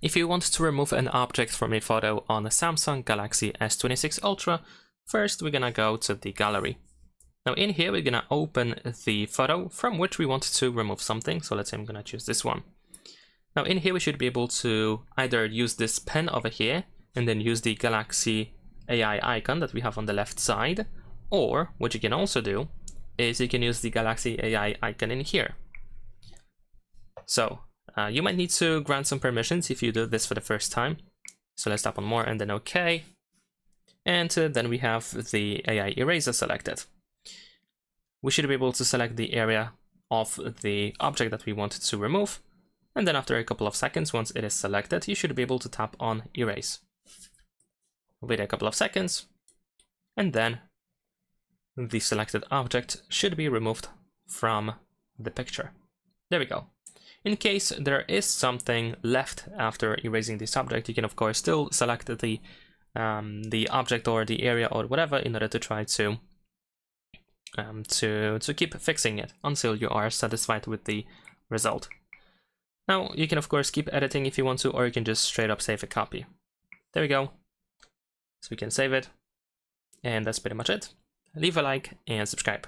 if you want to remove an object from a photo on the Samsung Galaxy S26 Ultra, first we're gonna go to the gallery. Now in here we're gonna open the photo from which we want to remove something. So let's say I'm gonna choose this one. Now in here we should be able to either use this pen over here and then use the Galaxy AI icon that we have on the left side, or what you can also do is you can use the Galaxy AI icon in here. So you might need to grant some permissions if you do this for the first time. So let's tap on more and then OK. And then we have the AI eraser selected. We should be able to select the area of the object that we want to remove. And then after a couple of seconds, once it is selected, you should be able to tap on erase. Wait a couple of seconds, and then the selected object should be removed from the picture. There we go. In case there is something left after erasing this object, you can of course still select the object or the area or whatever in order to try to keep fixing it until you are satisfied with the result. Now you can of course keep editing if you want to, or you can just straight up save a copy. There we go. So we can save it, and that's pretty much it. Leave a like and subscribe.